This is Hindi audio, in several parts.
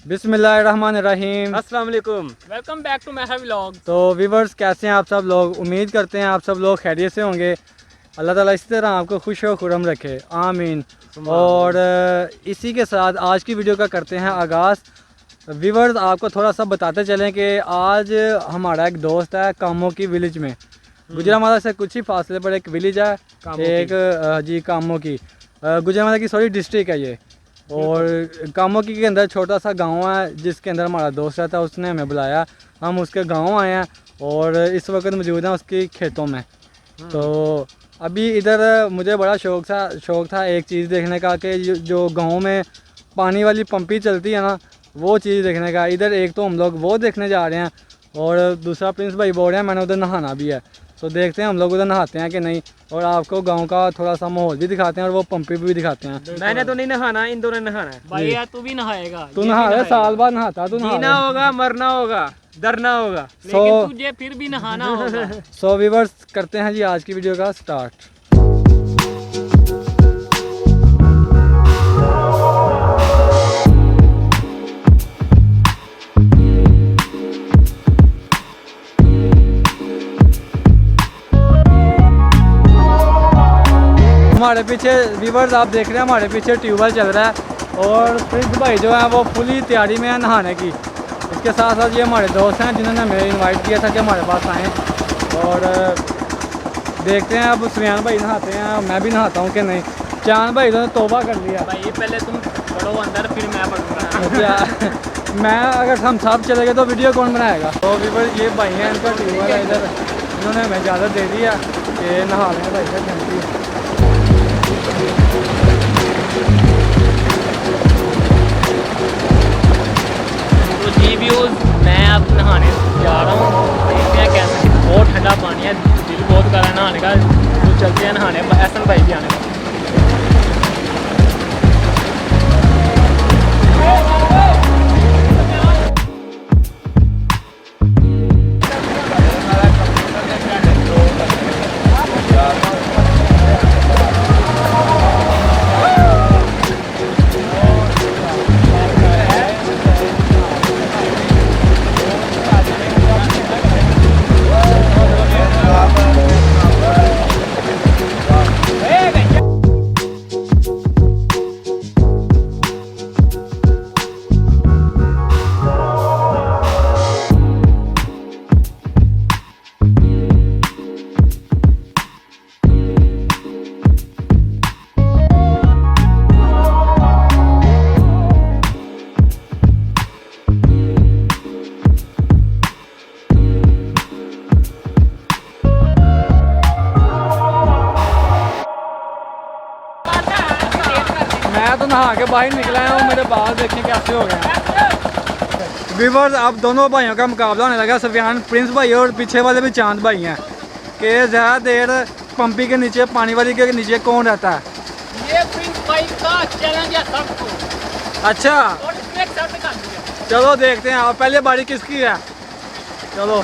बिस्मिल्लाहिर्रहमानिर्रहीम। अस्सलाम वालेकुम, welcome back to Mehar vlog. तो व्यूवर्स, कैसे हैं आप सब लोग? उम्मीद करते हैं आप सब लोग खैरियत से होंगे। अल्लाह ताला इसी तरह आपको खुश और खुरम रखे, आमीन। और इसी के साथ आज की वीडियो का करते हैं आगाज़। व्यूवर्स, आपको थोड़ा सा बताते चलें कि आज हमारा एक दोस्त है कामों की विलेज में, गुजरांवाला से कुछ ही फासले पर एक विलेज है, जी कामों की गुजरांवाला की सॉरी डिस्ट्रिक्ट है ये। और कामों के अंदर छोटा सा गांव है जिसके अंदर हमारा दोस्त रहता है, उसने हमें बुलाया, हम उसके गांव आए हैं और इस वक्त मौजूद हैं उसकी खेतों में। तो अभी इधर मुझे बड़ा शौक़ था एक चीज़ देखने का कि जो गांव में पानी वाली पंपी चलती है ना, वो चीज़ देखने का। इधर एक तो हम लोग वो देखने जा रहे हैं और दूसरा प्रिंस भाई बोल रहे हैं मैंने उधर नहाना भी है। तो देखते हैं हम लोग उधर नहाते हैं कि नहीं, और आपको गांव का थोड़ा सा माहौल भी दिखाते हैं और वो पंपी भी दिखाते हैं। मैंने तो नहीं नहाना, इन दोनों ने नहाना है। भाई यार तू भी नहाएगा, तू नहा रहा, साल बाद नहाता तू। जीना होगा, मरना होगा, डरना होगा, लेकिन तुझे फिर भी नहाना होगा। सो व्यूअर्स, करते हैं जी आज की वीडियो का स्टार्ट। हमारे पीछे व्यूअर्स आप देख रहे हैं, हमारे पीछे ट्यूबवेल चल रहा है और प्रिंस भाई जो है वो फुली तैयारी में है नहाने की। इसके साथ साथ ये हमारे दोस्त हैं जिन्होंने हमें इनवाइट किया था कि हमारे पास आएँ। और देखते हैं अब सुफियान भाई नहाते हैं, मैं भी नहाता हूँ कि नहीं। चांद भाई तो तौबा कर लिया। भाई पहले तुम पढ़ो अंदर, फिर मैं पढ़ूँगा। मैं अगर हम सब चले गए तो वीडियो कौन बनाएगा? तो व्यूअर्स ये भाई हैं, इनका ट्यूबवेल है इधर, इन्होंने हमें इजाज़त दे दी है कि नहा लें भाई से। Thank you. तो जी व्यूज़, मैं अब नहाने जा रहा हूँ। देखते हैं कैसे, बहुत ठंडा पानी है, दिल बहुत कर रहा है नहाने का। तो चलते हैं नहाने, एहसन भाई भी आने का। मैं तो नहा के बाहर निकला हूँ, मेरे बाल देखें कैसे हो गए। व्यूअर्स, अब दोनों भाइयों का मुकाबला होने लगा। सुफियान प्रिंस भाई और पीछे वाले भी चांद भाई हैं कि ज़्यादा देर पंपी के नीचे, पानी वाली के नीचे कौन रहता है। ये प्रिंस भाई का चैलेंज है सबको। अच्छा, और इसमें एक शर्त कर दिया। चलो देखते हैं आप पहले बारी किसकी है। चलो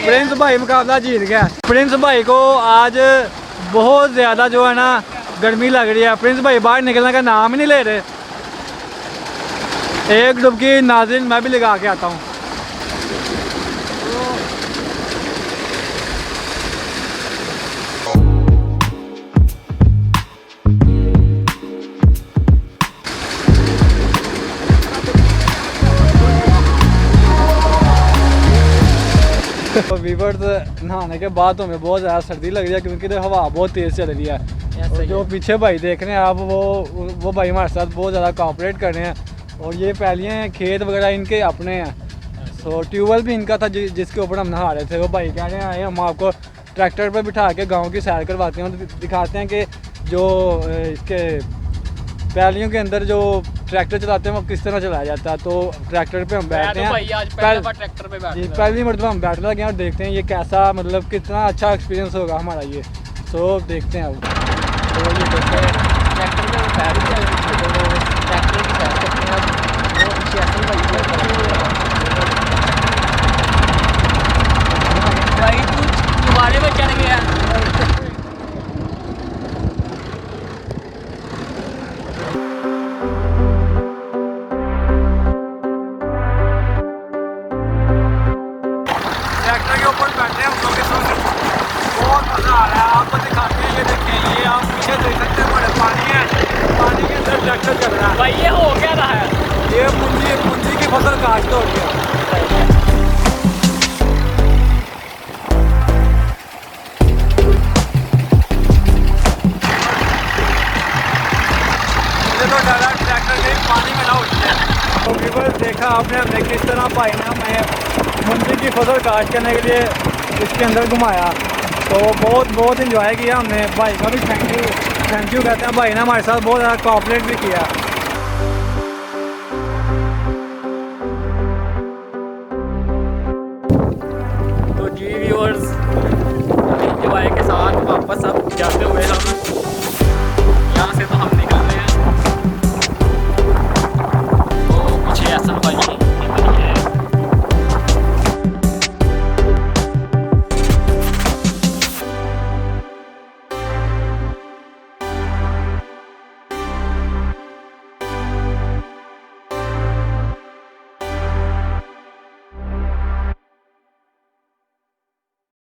प्रिंस भाई मुकाबला जीत गया। प्रिंस भाई को आज बहुत ज़्यादा जो है ना गर्मी लग रही है। प्रिंस भाई बाहर निकलने का नाम ही नहीं ले रहे। एक डुबकी नाज़रीन मैं भी लगा के आता हूँ। तो व्यूअर्स, नहाने के बाद हमें बहुत ज़्यादा सर्दी लग रही है क्योंकि हवा बहुत तेज़ चल रही है। और जो पीछे भाई देख रहे हैं आप, वो भाई हमारे साथ बहुत ज़्यादा कोऑपरेट कर रहे हैं। और ये पहलियाँ हैं, खेत वगैरह इनके अपने हैं। तो ट्यूबवेल भी इनका था जिसके ऊपर हम नहा रहे थे। वो भाई कह रहे हैं हम आपको ट्रैक्टर पर बिठा के गाँव की सैर करवाते हैं, दिखाते हैं कि जो इसके पहलियों के अंदर जो ट्रैक्टर चलाते हैं वो किस तरह चलाया जाता है। तो ट्रैक्टर पे हम बैठते हैं, ट्रैक्टर पे बैठ पहली मरतबा हम बैठने लगे हैं और देखते हैं ये कैसा, मतलब कितना अच्छा एक्सपीरियंस होगा हमारा ये। सो देखते हैं अब। तो ये देखते हैं ट्रैक्टर में सैर ट्रैक्टर की सैर करते हैं। वो पीछे ऐसे भाई कुछ तुम्हारे में चल गया। ट्रैक्टर के ऊपर बैठे हैं हम लोग, बहुत मज़ा आ रहा है। आपको दिखाते हैं, ये देखें, ये आप पीछे देख सकते हैं, बड़े पानी है, पानी के अंदर ट्रैक्टर चल रहा है। भाई ये हो क्या रहा है? ये मुंजी की फसल काश्त हो गया। मुझे तो डर है ट्रैक्टर कहीं पानी में ना उठ जाए। तो व्यूअर्स देखा आपने, हमने किस तरह भाई ने हमें मुंजी की फसल काश्त करने के लिए इसके अंदर घुमाया। तो बहुत इंजॉय किया हमने। भाई का भी थैंक यू कहते हैं, भाई ने हमारे साथ बहुत ज़्यादा कोऑपरेट भी किया। तो जी व्यूअर्स, इंजॉय के साथ वापस अब जाते